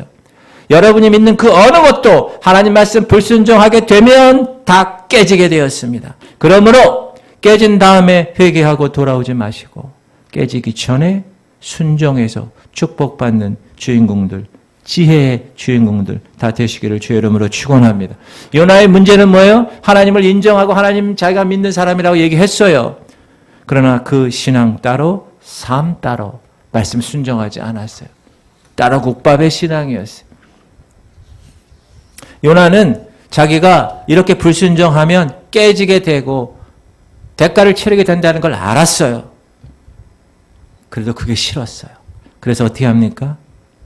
여러분이 믿는 그 어느 것도 하나님 말씀 불순종하게 되면 다 깨지게 되었습니다. 그러므로 깨진 다음에 회개하고 돌아오지 마시고 깨지기 전에 순종해서 축복받는 주인공들, 지혜의 주인공들 다 되시기를 주의 이름으로 축원합니다. 요나의 문제는 뭐예요? 하나님을 인정하고 하나님 자기가 믿는 사람이라고 얘기했어요. 그러나 그 신앙 따로 삶 따로 말씀 순종하지 않았어요. 따로 국밥의 신앙이었어요. 요나는 자기가 이렇게 불순종하면 깨지게 되고 대가를 치르게 된다는 걸 알았어요. 그래도 그게 싫었어요. 그래서 어떻게 합니까?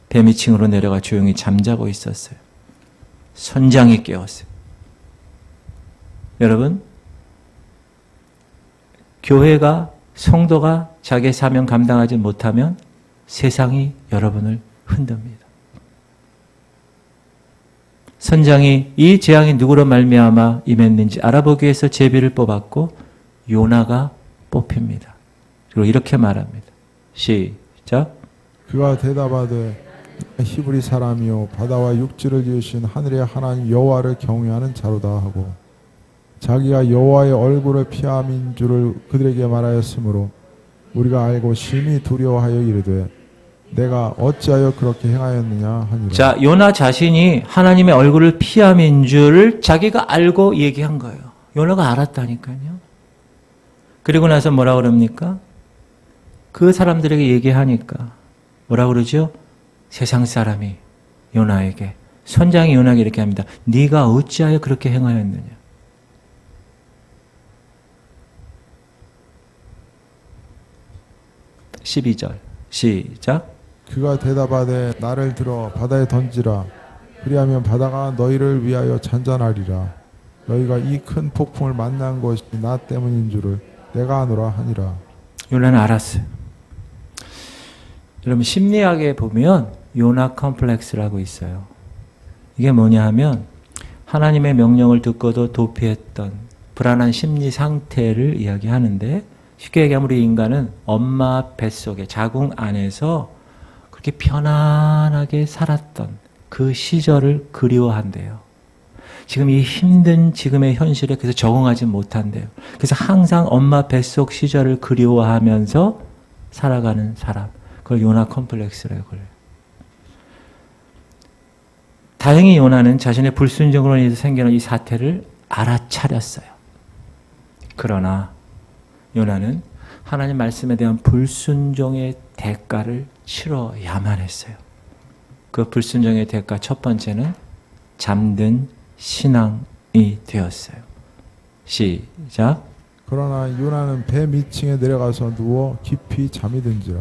배 밑층으로 내려가 조용히 잠자고 있었어요. 선장이 깨웠어요. 여러분, 교회가, 성도가 자기의 사명 감당하지 못하면 세상이 여러분을 흔듭니다. 선장이 이 재앙이 누구로 말미암아 임했는지 알아보기 위해서 제비를 뽑았고 요나가 뽑힙니다. 그리고 이렇게 말합니다. 시작. 그가 대답하되 히브리 사람이요 바다와 육지를 지으신 하늘의 하나님 여호와를 경외하는 자로다 하고 자기가 여호와의 얼굴을 피함인 줄을 그들에게 말하였으므로 우리가 알고 심히 두려워하여 이르되 내가 어찌하여 그렇게 행하였느냐 하니라. 자, 요나 자신이 하나님의 얼굴을 피함인 줄을 자기가 알고 얘기한 거예요. 요나가 알았다니까요. 그리고 나서 뭐라 그럽니까? 그 사람들에게 얘기하니까 뭐라 그러죠? 세상 사람이 요나에게, 선장이 요나에게 이렇게 합니다. 네가 어찌하여 그렇게 행하였느냐. (12절) 시작. 그가 대답하되 나를 들어 바다에 던지라. 그리하면 바다가 너희를 위하여 잔잔하리라. 너희가 이 큰 폭풍을 만난 것이 나 때문인 줄을 내가 아노라 하니라. 요나는 알았어요. 여러분, 심리학에 보면 요나 컴플렉스라고 있어요. 이게 뭐냐 하면 하나님의 명령을 듣고도 도피했던 불안한 심리 상태를 이야기하는데, 쉽게 얘기하면 우리 인간은 엄마 뱃속에 자궁 안에서 그렇게 편안하게 살았던 그 시절을 그리워한대요. 지금 이 힘든 지금의 현실에 그래서 적응하지 못한대요. 그래서 항상 엄마 뱃속 시절을 그리워하면서 살아가는 사람, 그걸 요나 컴플렉스라고 그래요. 다행히 요나는 자신의 불순종으로 인해서 생기는 이 사태를 알아차렸어요. 그러나 요나는 하나님 말씀에 대한 불순종의 대가를 치러야만 했어요. 그 불순종의 대가 첫 번째는 잠든 신앙이 되었어요. 시작. 그러나 요나는 배 밑층에 내려가서 누워 깊이 잠이 든지라.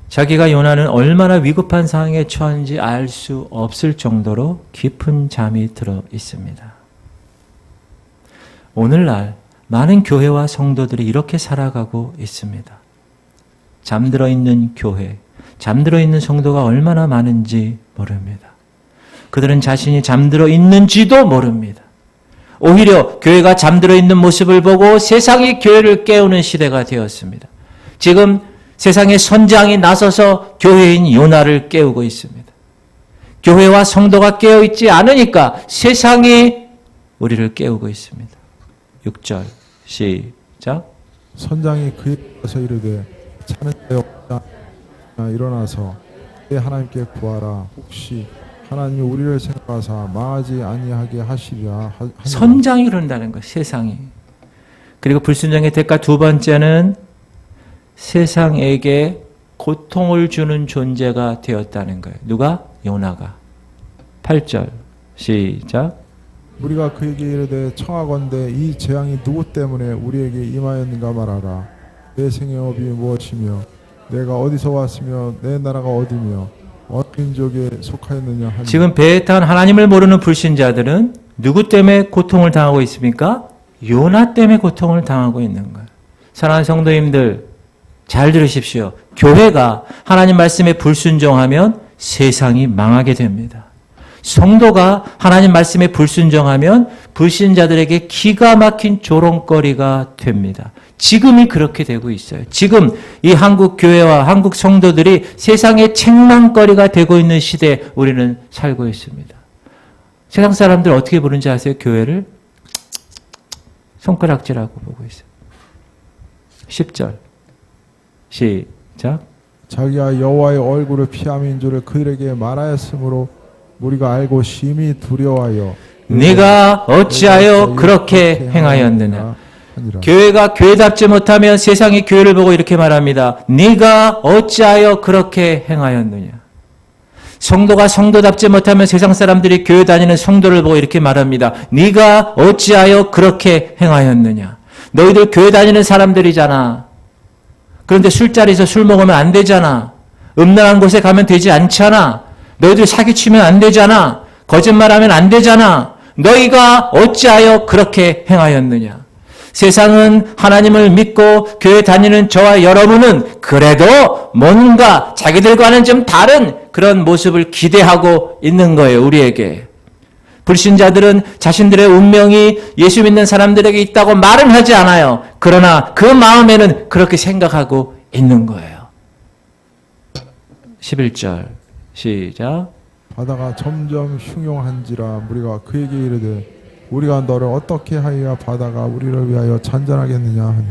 자기가 요나는 얼마나 위급한 상황에 처한지 알 수 없을 정도로 깊은 잠이 들어 있습니다. 오늘날 많은 교회와 성도들이 이렇게 살아가고 있습니다. 잠들어 있는 교회, 잠들어 있는 성도가 얼마나 많은지 모릅니다. 그들은 자신이 잠들어 있는지도 모릅니다. 오히려 교회가 잠들어 있는 모습을 보고 세상이 교회를 깨우는 시대가 되었습니다. 지금 세상의 선장이 나서서 교회인 요나를 깨우고 있습니다. 교회와 성도가 깨어있지 않으니까 세상이 우리를 깨우고 있습니다. 6절 시작. 선장이 그에 가서 이르되 차는 데 없다. 일어나서 하나님께 구하라. 혹시 하나님이 우리를 생각하사 망하지 아니하게 하시리라 하니라. 선장이 그런다는 거예요. 세상이. 그리고 불순종의 대가 두 번째는 세상에게 고통을 주는 존재가 되었다는 거예요. 누가? 요나가. 8절 시작. 우리가 그에게 이르되 청하건대 이 재앙이 누구 때문에 우리에게 임하였는가 말하라. 내 생애업이 무엇이며 내가 어디서 왔으며 내 나라가 어디며 어느 민족에 속하였느냐 하니. 지금 배에 탄 하나님을 모르는 불신자들은 누구 때문에 고통을 당하고 있습니까? 요나 때문에 고통을 당하고 있는 거예요. 사랑하는 성도님들 잘 들으십시오. 교회가 하나님 말씀에 불순종하면 세상이 망하게 됩니다. 성도가 하나님 말씀에 불순종하면 불신자들에게 기가 막힌 조롱거리가 됩니다. 지금이 그렇게 되고 있어요. 지금 이 한국 교회와 한국 성도들이 세상의 책망거리가 되고 있는 시대에 우리는 살고 있습니다. 세상 사람들 어떻게 부르는지 아세요? 교회를 손가락질하고 보고 있어요. 10절 시작. 자기가 여호와의 얼굴을 피함인 줄을 그들에게 말하였으므로 우리가 알고 심히 두려워하여 네가 어찌하여 그렇게 행하였느냐. 하니라. 교회가 교회답지 못하면 세상이 교회를 보고 이렇게 말합니다. 네가 어찌하여 그렇게 행하였느냐. 성도가 성도답지 못하면 세상 사람들이 교회 다니는 성도를 보고 이렇게 말합니다. 네가 어찌하여 그렇게 행하였느냐. 너희들 교회 다니는 사람들이잖아. 그런데 술자리에서 술 먹으면 안 되잖아. 음란한 곳에 가면 되지 않잖아. 너희들 사기치면 안 되잖아. 거짓말하면 안 되잖아. 너희가 어찌하여 그렇게 행하였느냐. 세상은 하나님을 믿고 교회 다니는 저와 여러분은 그래도 뭔가 자기들과는 좀 다른 그런 모습을 기대하고 있는 거예요. 우리에게. 불신자들은 자신들의 운명이 예수 믿는 사람들에게 있다고 말은 하지 않아요. 그러나 그 마음에는 그렇게 생각하고 있는 거예요. 11절 시작. 바다가 점점 흉용한지라 우리가 그에게 이르되 우리가 너를 어떻게 하여야 바다가 우리를 위하여 잔잔하겠느냐 하니.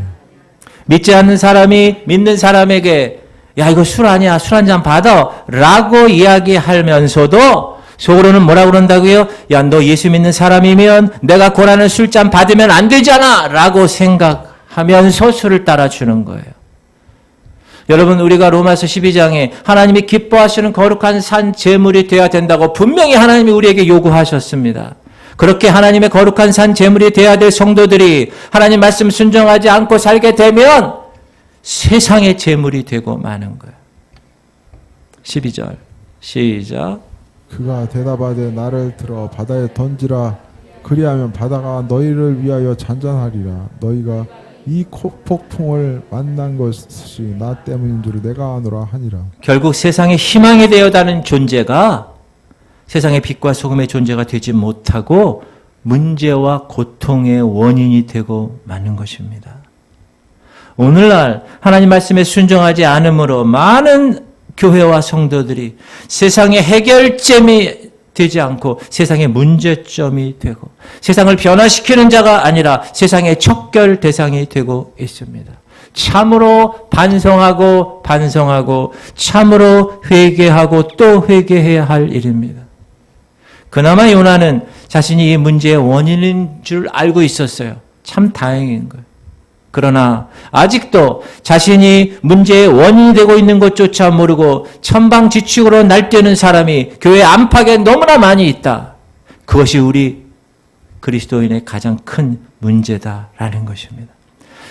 믿지 않는 사람이 믿는 사람에게 야 이거 술 아니야, 술 한 잔 받아 라고 이야기하면서도 속으로는 뭐라고 그런다고요? 야 너 예수 믿는 사람이면 내가 고라는 술잔 받으면 안 되잖아 라고 생각하면서 술을 따라주는 거예요. 여러분 우리가 로마서 12장에 하나님이 기뻐하시는 거룩한 산 제물이 되어야 된다고 분명히 하나님이 우리에게 요구하셨습니다. 그렇게 하나님의 거룩한 산 제물이 되어야 될 성도들이 하나님 말씀 순종하지 않고 살게 되면 세상의 제물이 되고 마는 거예요. 12절 시작. 그가 대답하되 나를 들어 바다에 던지라. 그리하면 바다가 너희를 위하여 잔잔하리라. 너희가 이 폭풍을 만난 것이 나 때문인 줄 내가 아노라 하니라. 결국 세상의 희망이 되어다는 존재가 세상의 빛과 소금의 존재가 되지 못하고 문제와 고통의 원인이 되고 마는 것입니다. 오늘날 하나님 말씀에 순종하지 않으므로 많은 교회와 성도들이 세상의 해결점이 되지 않고 세상의 문제점이 되고 세상을 변화시키는 자가 아니라 세상의 척결 대상이 되고 있습니다. 참으로 반성하고 참으로 회개하고 또 회개해야 할 일입니다. 그나마 요나는 자신이 이 문제의 원인인 줄 알고 있었어요. 참 다행인 거예요. 그러나 아직도 자신이 문제의 원인이 되고 있는 것조차 모르고 천방지축으로 날뛰는 사람이 교회 안팎에 너무나 많이 있다. 그것이 우리 그리스도인의 가장 큰 문제다라는 것입니다.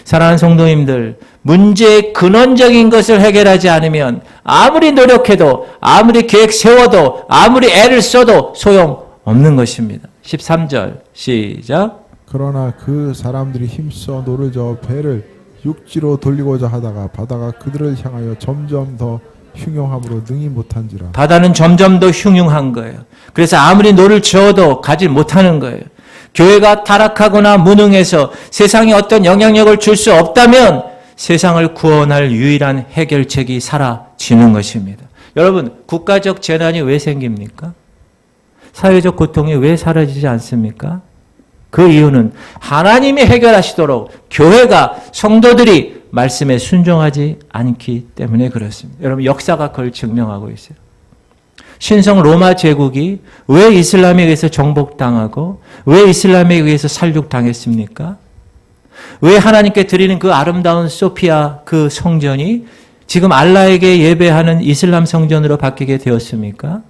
사랑하는 성도님들, 문제의 근원적인 것을 해결하지 않으면 아무리 노력해도 아무리 계획 세워도 아무리 애를 써도 소용없는 것입니다. 13절 시작. 그러나 그 사람들이 힘써 노를 저어 배를 육지로 돌리고자 하다가 바다가 그들을 향하여 점점 더 흉용함으로 능히 못한지라. 바다는 점점 더 흉흉한 거예요. 그래서 아무리 노를 저어도 가지 못하는 거예요. 교회가 타락하거나 무능해서 세상에 어떤 영향력을 줄 수 없다면 세상을 구원할 유일한 해결책이 사라지는 것입니다. 여러분, 국가적 재난이 왜 생깁니까? 사회적 고통이 왜 사라지지 않습니까? 그 이유는 하나님이 해결하시도록 교회가 성도들이 말씀에 순종하지 않기 때문에 그렇습니다. 여러분 역사가 그걸 증명하고 있어요. 신성 로마 제국이 왜 이슬람에 의해서 정복당하고 왜 이슬람에 의해서 살육당했습니까? 왜 하나님께 드리는 그 아름다운 소피아 그 성전이 지금 알라에게 예배하는 이슬람 성전으로 바뀌게 되었습니까?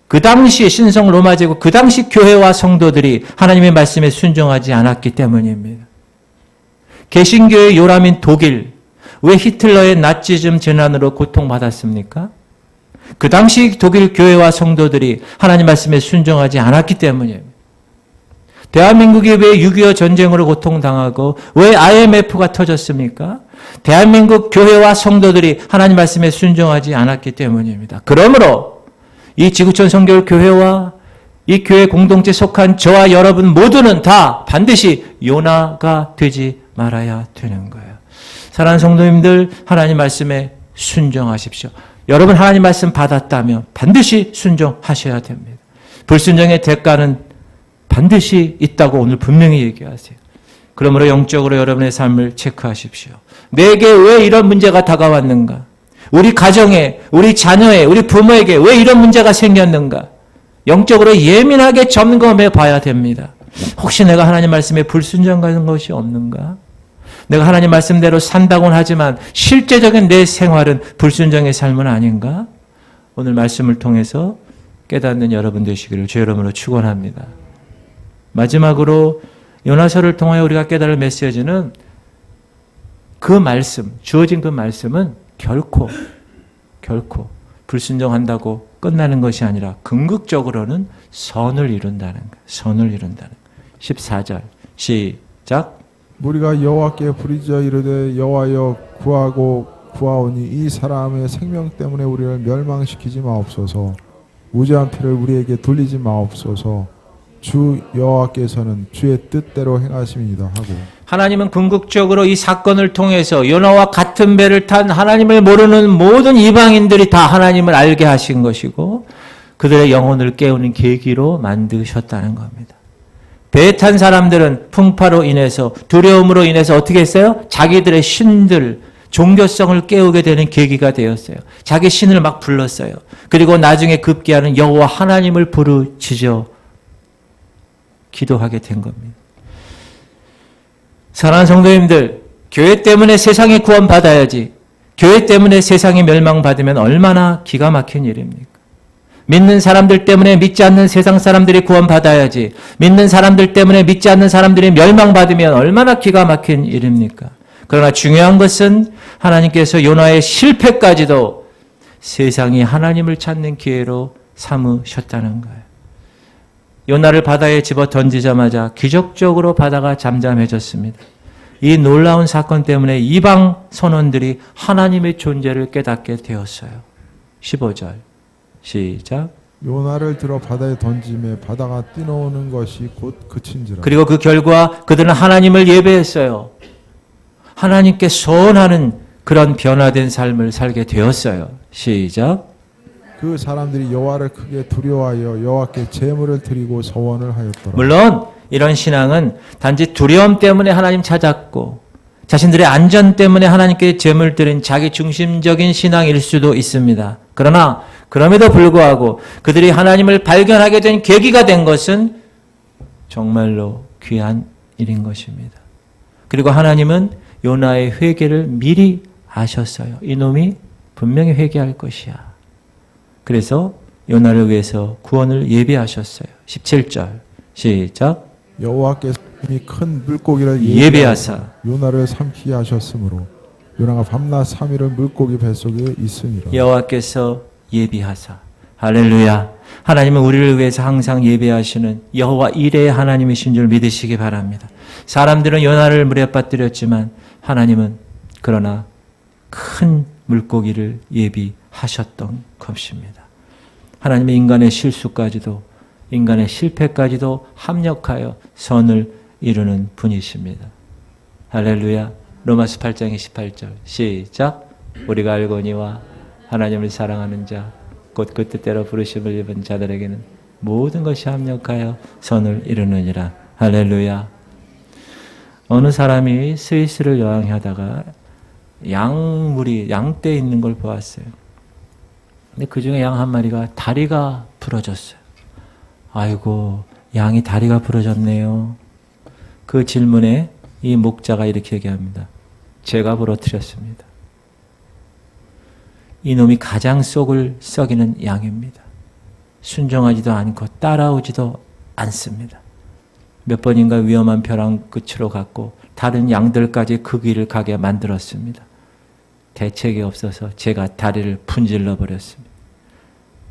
그 당시 신성 로마 제국, 그 당시 교회와 성도들이 하나님의 말씀에 순종하지 않았기 때문입니다. 개신교의 요람인 독일, 왜 히틀러의 나치즘 재난으로 고통받았습니까? 그 당시 독일 교회와 성도들이 하나님 말씀에 순종하지 않았기 때문입니다. 대한민국이 왜 6.25 전쟁으로 고통당하고 왜 IMF가 터졌습니까? 대한민국 교회와 성도들이 하나님 말씀에 순종하지 않았기 때문입니다. 그러므로 이 지구촌 성결 교회와 이 교회 공동체에 속한 저와 여러분 모두는 다 반드시 요나가 되지 말아야 되는 거예요. 사랑하는 성도님들, 하나님 말씀에 순종하십시오. 여러분 하나님 말씀 받았다면 반드시 순종하셔야 됩니다. 불순종의 대가는 반드시 있다고 오늘 분명히 얘기하세요. 그러므로 영적으로 여러분의 삶을 체크하십시오. 내게 왜 이런 문제가 다가왔는가? 우리 가정에, 우리 자녀에, 우리 부모에게 왜 이런 문제가 생겼는가? 영적으로 예민하게 점검해 봐야 됩니다. 혹시 내가 하나님 말씀에 불순종하는 것이 없는가? 내가 하나님 말씀대로 산다고는 하지만 실제적인 내 생활은 불순종의 삶은 아닌가? 오늘 말씀을 통해서 깨닫는 여러분 되시기를 주 이름으로 축원합니다. 마지막으로 요나서를 통하여 우리가 깨달을 메시지는 그 말씀, 주어진 그 말씀은 결코 불순종한다고 끝나는 것이 아니라 궁극적으로는 선을 이룬다는 거예요. 선을 이룬다는 거예요. 14절 시작. 우리가 여호와께 부르짖어 이르되 여호와여 구하고 구하오니 이 사람의 생명 때문에 우리를 멸망시키지 마옵소서. 무죄한 피를 우리에게 돌리지 마옵소서. 주 여호와께서는 주의 뜻대로 행하심이니이다 하고, 하나님은 궁극적으로 이 사건을 통해서 요나와 같은 배를 탄 하나님을 모르는 모든 이방인들이 다 하나님을 알게 하신 것이고 그들의 영혼을 깨우는 계기로 만드셨다는 겁니다. 배에 탄 사람들은 풍파로 인해서 두려움으로 인해서 어떻게 했어요? 자기들의 신들, 종교성을 깨우게 되는 계기가 되었어요. 자기 신을 막 불렀어요. 그리고 나중에 급기야는 여호와 하나님을 부르짖어 기도하게 된 겁니다. 사랑하는 성도님들, 교회 때문에 세상에 구원받아야지 교회 때문에 세상이 멸망받으면 얼마나 기가 막힌 일입니까? 믿는 사람들 때문에 믿지 않는 세상 사람들이 구원받아야지 믿는 사람들 때문에 믿지 않는 사람들이 멸망받으면 얼마나 기가 막힌 일입니까? 그러나 중요한 것은 하나님께서 요나의 실패까지도 세상이 하나님을 찾는 기회로 삼으셨다는 거예요. 요나를 바다에 집어 던지자마자 기적적으로 바다가 잠잠해졌습니다. 이 놀라운 사건 때문에 이방 선원들이 하나님의 존재를 깨닫게 되었어요. 15절 시작. 요나를 들어 바다에 던짐에 바다가 뛰어오는 것이 곧 그친지라. 그리고 그 결과 그들은 하나님을 예배했어요. 하나님께 소원하는 그런 변화된 삶을 살게 되었어요. 시작. 그 사람들이 여호와를 크게 두려워하여 여호와께 제물을 드리고 서원을 하였더라. 물론 이런 신앙은 단지 두려움 때문에 하나님 찾았고 자신들의 안전 때문에 하나님께 제물 드린 자기 중심적인 신앙일 수도 있습니다. 그러나 그럼에도 불구하고 그들이 하나님을 발견하게 된 계기가 된 것은 정말로 귀한 일인 것입니다. 그리고 하나님은 요나의 회개를 미리 아셨어요. 이놈이 분명히 회개할 것이야. 그래서 요나를 위해서 구원을 예비하셨어요. 17절 시작. 여호와께서 이미 큰 물고기를 예비하사 요나를 삼키게 하셨으므로 요나가 밤낮 3일을 물고기 뱃속에 있으니라. 여호와께서 예비하사. 할렐루야. 하나님은 우리를 위해서 항상 예비하시는 여호와 이레의 하나님이신 줄 믿으시기 바랍니다. 사람들은 요나를 물에 빠뜨렸지만 하나님은 그러나 큰 물고기를 예비하셨던 것입니다. 하나님의 인간의 실수까지도 인간의 실패까지도 합력하여 선을 이루는 분이십니다. 할렐루야. 로마서 8장 28절 시작. 우리가 알거니와 하나님을 사랑하는 자 곧 그 뜻대로 부르심을 입은 자들에게는 모든 것이 합력하여 선을 이루느니라. 할렐루야. 어느 사람이 스위스를 여행하다가 양떼에 있는 걸 보았어요. 근데 그 중에 양 한 마리가 다리가 부러졌어요. 아이고, 양이 다리가 부러졌네요. 그 질문에 이 목자가 이렇게 얘기합니다. 제가 부러뜨렸습니다. 이놈이 가장 속을 썩이는 양입니다. 순종하지도 않고 따라오지도 않습니다. 몇 번인가 위험한 벼랑 끝으로 갔고 다른 양들까지 그 길을 가게 만들었습니다. 대책이 없어서 제가 다리를 분질러 버렸습니다.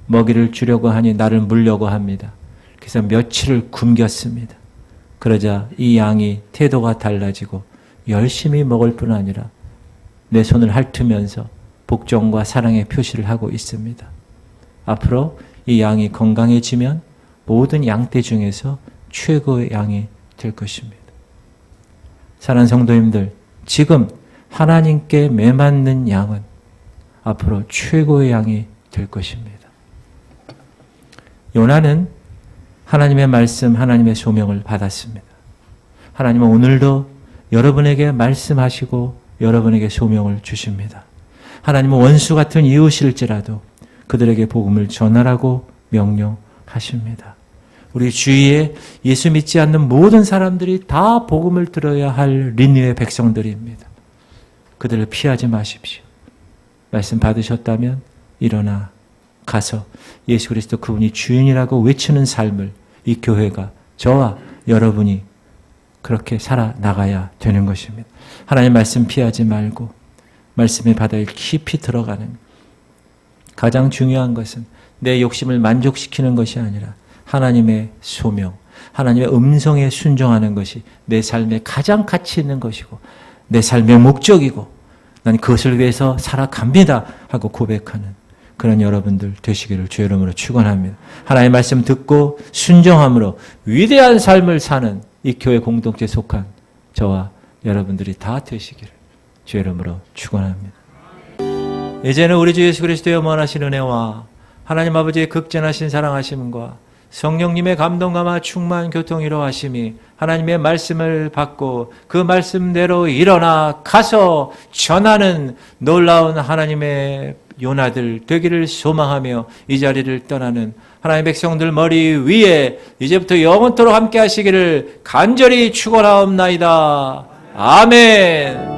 먹이를 주려고 하니 나를 물려고 합니다. 그래서 며칠을 굶겼습니다. 그러자 이 양이 태도가 달라지고 열심히 먹을 뿐 아니라 내 손을 핥으면서 복종과 사랑의 표시를 하고 있습니다. 앞으로 이 양이 건강해지면 모든 양떼 중에서 최고의 양이 될 것입니다. 사랑하는 성도님들, 지금 하나님께 매맞는 양은 앞으로 최고의 양이 될 것입니다. 요나는 하나님의 말씀, 하나님의 소명을 받았습니다. 하나님은 오늘도 여러분에게 말씀하시고 여러분에게 소명을 주십니다. 하나님은 원수 같은 이웃일지라도 그들에게 복음을 전하라고 명령하십니다. 우리 주위에 예수 믿지 않는 모든 사람들이 다 복음을 들어야 할 린유의 백성들입니다. 그들을 피하지 마십시오. 말씀 받으셨다면 일어나 가서 예수 그리스도 그분이 주인이라고 외치는 삶을 이 교회가 저와 여러분이 그렇게 살아나가야 되는 것입니다. 하나님 말씀 피하지 말고 말씀의 바다에 깊이 들어가는, 가장 중요한 것은 내 욕심을 만족시키는 것이 아니라 하나님의 소명, 하나님의 음성에 순종하는 것이 내 삶에 가장 가치 있는 것이고 내 삶의 목적이고 난 그것을 위해서 살아갑니다 하고 고백하는 그런 여러분들 되시기를 주의 이름으로 축원합니다. 하나님의 말씀 듣고 순종함으로 위대한 삶을 사는 이 교회 공동체에 속한 저와 여러분들이 다 되시기를 주의 이름으로 축원합니다. 이제는 우리 주 예수 그리스도의 원하신 은혜와 하나님 아버지의 극진하신 사랑하심과 성령님의 감동감화 충만 교통이로 하심이 하나님의 말씀을 받고 그 말씀대로 일어나 가서 전하는 놀라운 하나님의 요나들 되기를 소망하며 이 자리를 떠나는 하나님의 백성들 머리 위에 이제부터 영원토록 함께 하시기를 간절히 축원하옵나이다. 아멘.